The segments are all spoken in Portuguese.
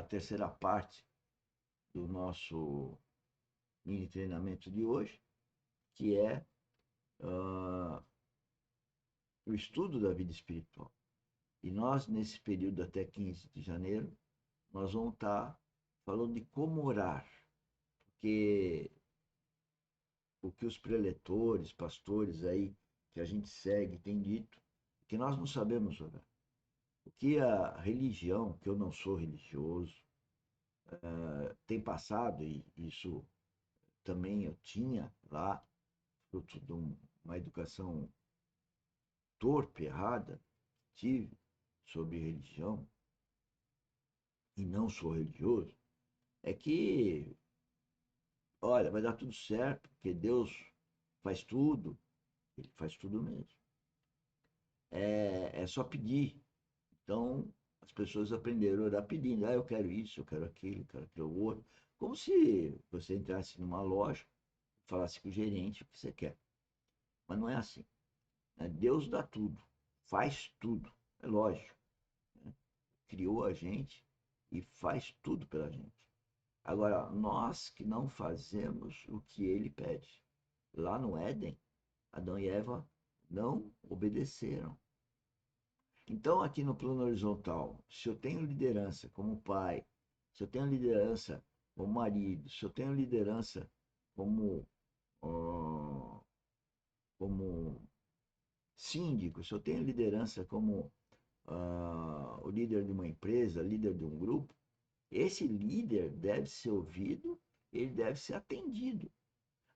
terceira parte do nosso mini treinamento de hoje, que é o estudo da vida espiritual. E nós, nesse período até 15 de janeiro, nós vamos estar falando de como orar, porque o que os preletores, pastores aí que a gente segue têm dito, que nós não sabemos orar. O que a religião, que eu não sou religioso, tem passado, e isso também eu tinha lá, fruto de uma educação torpe, errada, tive sobre religião, e não sou religioso, é que, olha, vai dar tudo certo, porque Deus faz tudo, ele faz tudo mesmo. É só pedir. Então, as pessoas aprenderam a orar pedindo, eu quero isso, eu quero aquilo outro. Como se você entrasse numa loja, falasse com o gerente o que você quer. Mas não é assim. Né? Deus dá tudo, faz tudo, é lógico. Né? Criou a gente e faz tudo pela gente. Agora, nós que não fazemos o que ele pede. Lá no Éden, Adão e Eva não obedeceram. Então, aqui no plano horizontal, se eu tenho liderança como pai, se eu tenho liderança como marido, se eu tenho liderança como, uh, como síndico, se eu tenho liderança como o líder de uma empresa, líder de um grupo, esse líder deve ser ouvido, ele deve ser atendido.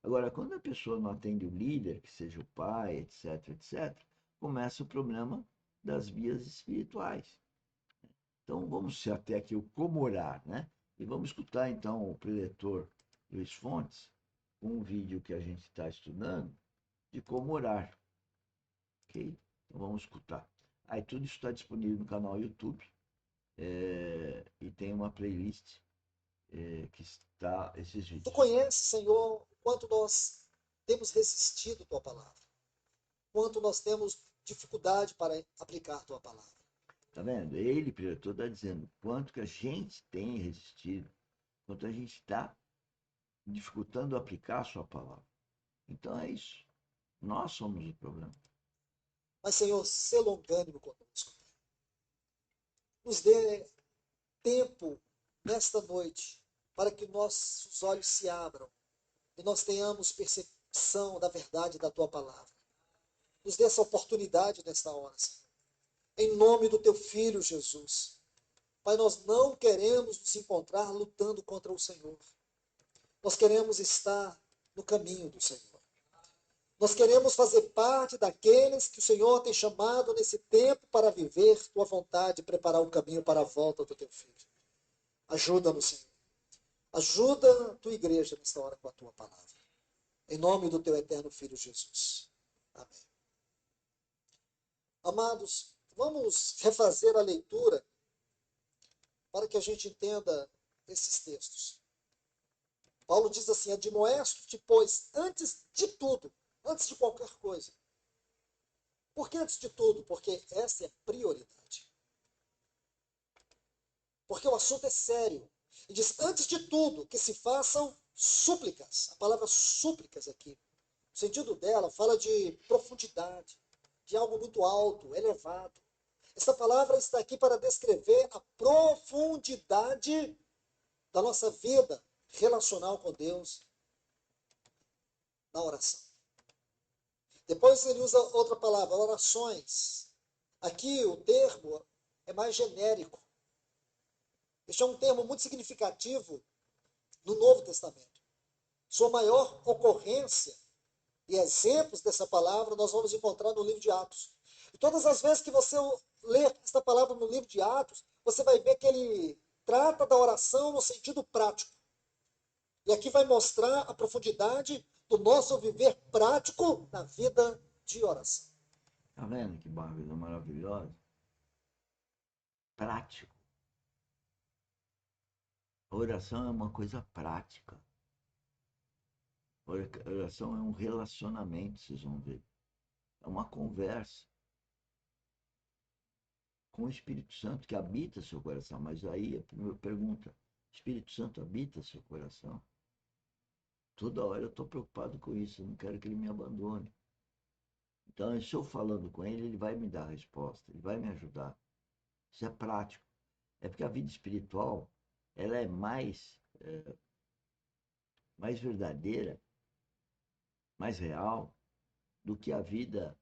Agora, quando a pessoa não atende o líder, que seja o pai, etc., etc., começa o problema das vias espirituais. Então, vamos ser até aqui o como orar, né? E vamos escutar, então, o preletor Luiz Fontes, um vídeo que a gente está estudando de como orar, ok? Então, vamos escutar. Aí, tudo isso está disponível no canal YouTube e tem uma playlist que está esses Tu vídeos. conheces, Senhor, o quanto nós temos resistido tua palavra, quanto nós temos dificuldade para aplicar tua palavra. Tá vendo? Ele, preletor, está dizendo quanto que a gente tem resistido, quanto a gente está dificultando aplicar a sua palavra. Então é isso. Nós somos o problema. Mas, Senhor, sê longânimo conosco. Nos dê tempo nesta noite para que nossos olhos se abram e nós tenhamos percepção da verdade da tua palavra. Nos dê essa oportunidade nesta hora, Senhor. Em nome do teu filho Jesus. Pai, nós não queremos nos encontrar lutando contra o Senhor. Nós queremos estar no caminho do Senhor. Nós queremos fazer parte daqueles que o Senhor tem chamado nesse tempo para viver tua vontade e preparar o caminho para a volta do teu filho. Ajuda-nos, Senhor. Ajuda a tua igreja nesta hora com a tua palavra. Em nome do teu eterno Filho Jesus. Amém. Amados, vamos refazer a leitura para que a gente entenda esses textos. Paulo diz assim: admoesto-te, pois, antes de tudo, antes de qualquer coisa. Por que antes de tudo? Porque essa é a prioridade. Porque o assunto é sério. E diz, antes de tudo, que se façam súplicas. A palavra súplicas aqui, o sentido dela fala de profundidade, de algo muito alto, elevado. Essa palavra está aqui para descrever a profundidade da nossa vida relacional com Deus na oração. Depois ele usa outra palavra, orações. Aqui o termo é mais genérico. Este é um termo muito significativo no Novo Testamento. Sua maior ocorrência e exemplos dessa palavra nós vamos encontrar no livro de Atos. E todas as vezes que você ler esta palavra no livro de Atos, você vai ver que ele trata da oração no sentido prático. E aqui vai mostrar a profundidade do nosso viver prático na vida de oração. Tá vendo que coisa maravilhosa? Prático. A oração é uma coisa prática. A oração é um relacionamento, vocês vão ver. É uma conversa. com o Espírito Santo que habita seu coração. Mas aí a primeira pergunta: Espírito Santo habita seu coração? Toda hora eu estou preocupado com isso, eu não quero que ele me abandone. Então, se eu falando com ele, ele vai me dar a resposta, ele vai me ajudar. Isso é prático. É porque a vida espiritual, ela é mais verdadeira, mais real do que a vida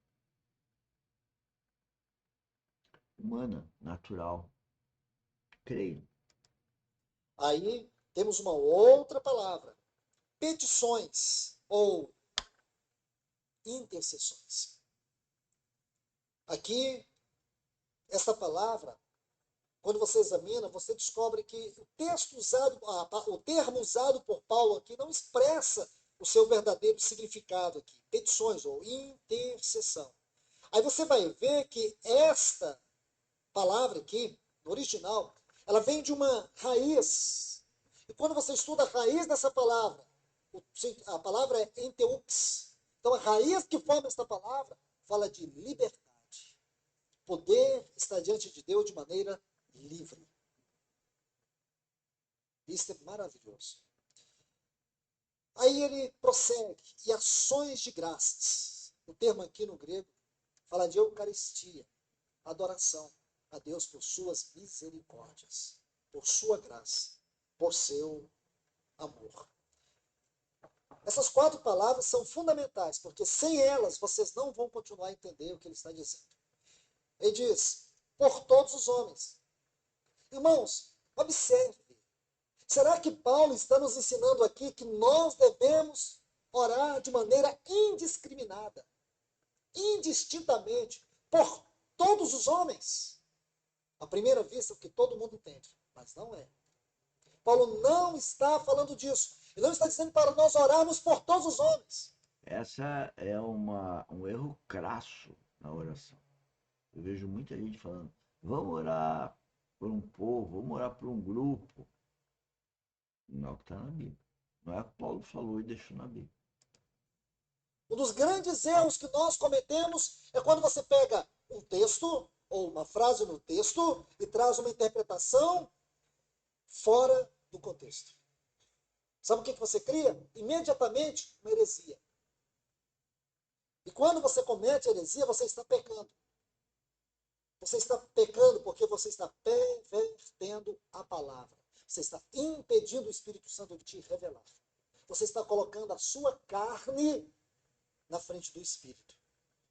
humana, natural. Creio. Aí temos uma outra palavra: petições ou intercessões. Aqui, essa palavra, quando você examina, você descobre que o termo usado por Paulo aqui não expressa o seu verdadeiro significado aqui. Petições ou intercessão. Aí você vai ver que esta palavra aqui, no original, ela vem de uma raiz. E quando você estuda a raiz dessa palavra, a palavra é enteux. Então a raiz que forma esta palavra fala de liberdade. Poder estar diante de Deus de maneira livre. Isso é maravilhoso. Aí ele prossegue, e ações de graças. O termo aqui no grego fala de eucaristia, adoração a Deus por suas misericórdias, por sua graça, por seu amor. Essas 4 palavras são fundamentais, porque sem elas vocês não vão continuar a entender o que ele está dizendo. Ele diz, por todos os homens. Irmãos, observe. Será que Paulo está nos ensinando aqui que nós devemos orar de maneira indiscriminada, indistintamente, por todos os homens? À primeira vista, porque todo mundo entende, mas não é. Paulo não está falando disso. Ele não está dizendo para nós orarmos por todos os homens. Essa é um erro crasso na oração. Eu vejo muita gente falando, vamos orar por um povo, vamos orar por um grupo. Não é o que está na Bíblia. Não é o que Paulo falou e deixou na Bíblia. Um dos grandes erros que nós cometemos é quando você pega um texto, ou uma frase no texto, e traz uma interpretação fora do contexto. Sabe o que você cria? Imediatamente uma heresia. E quando você comete heresia, você está pecando. Você está pecando porque você está pervertendo a palavra. Você está impedindo o Espírito Santo de te revelar. Você está colocando a sua carne na frente do Espírito.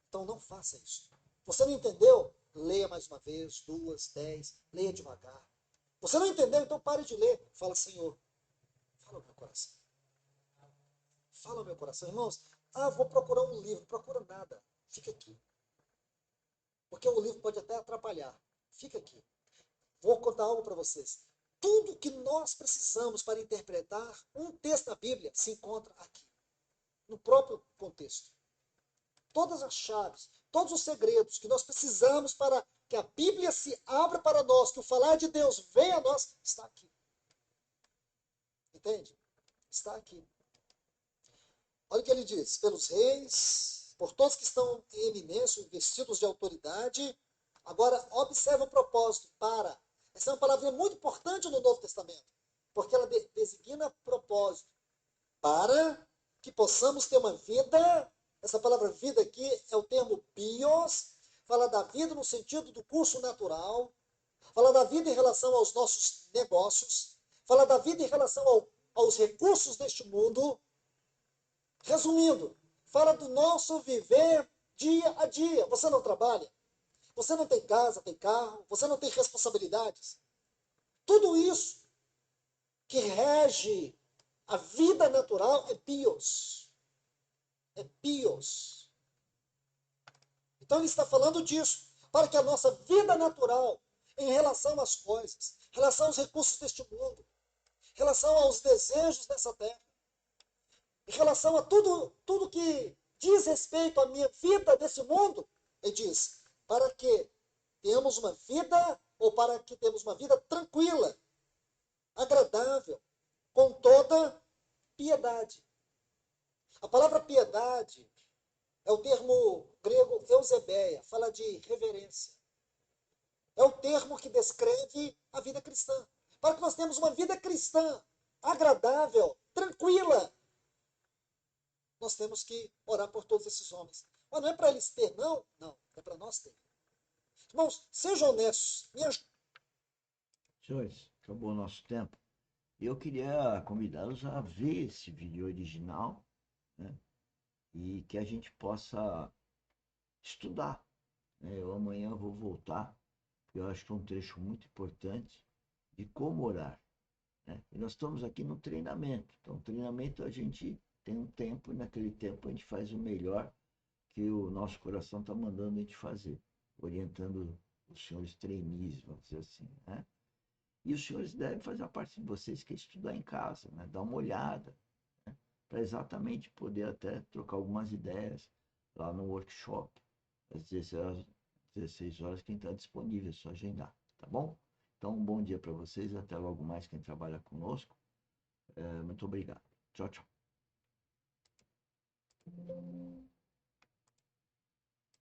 Então não faça isso. Você não entendeu? Leia mais uma vez, 2, 10, leia devagar. Você não entendeu? Então pare de ler. Fala, Senhor, fala ao meu coração. Fala ao meu coração. Irmãos, vou procurar um livro. Procura nada. Fica aqui. Porque o livro pode até atrapalhar. Fica aqui. Vou contar algo para vocês. Tudo que nós precisamos para interpretar um texto da Bíblia se encontra aqui, no próprio contexto. Todas as chaves, todos os segredos que nós precisamos para que a Bíblia se abra para nós, que o falar de Deus venha a nós, está aqui. Entende? Está aqui. Olha o que ele diz: pelos reis, por todos que estão em eminência, vestidos de autoridade. Agora, observe o propósito, para. Essa é uma palavra muito importante no Novo Testamento, porque ela designa propósito. Para que possamos ter uma vida, essa palavra vida aqui é o termo bios, fala da vida no sentido do curso natural, fala da vida em relação aos nossos negócios, fala da vida em relação aos recursos deste mundo. Resumindo, fala do nosso viver dia a dia. Você não trabalha? Você não tem casa, tem carro? Você não tem responsabilidades? Tudo isso que rege a vida natural é bios. É bios. Então ele está falando disso, para que a nossa vida natural, em relação às coisas, em relação aos recursos deste mundo, em relação aos desejos dessa terra, em relação a tudo que diz respeito à minha vida desse mundo, ele diz, para que tenhamos uma vida, ou para que tenhamos uma vida tranquila, agradável, com toda piedade. A palavra piedade é o termo grego eusebeia, fala de reverência. É o termo que descreve a vida cristã. Para que nós tenhamos uma vida cristã agradável, tranquila, nós temos que orar por todos esses homens. Mas não é para eles ter, não. Não, é para nós ter. Irmãos, sejam honestos. Senhores, acabou o nosso tempo. Eu queria convidá-los a ver esse vídeo original, né? E que a gente possa estudar, né? Eu amanhã vou voltar, eu acho que é um trecho muito importante de como orar, né? E nós estamos aqui no treinamento. Então, treinamento a gente tem um tempo, e naquele tempo a gente faz o melhor que o nosso coração está mandando a gente fazer, orientando os senhores trainees, vamos dizer assim, né? E os senhores devem fazer a parte de vocês, que é estudar em casa, né? Dar uma olhada, né? Para exatamente poder até trocar algumas ideias lá no workshop. Às 16 horas, quem está disponível, é só agendar, tá bom? Então, um bom dia para vocês, até logo mais quem trabalha conosco. Muito obrigado. Tchau, tchau.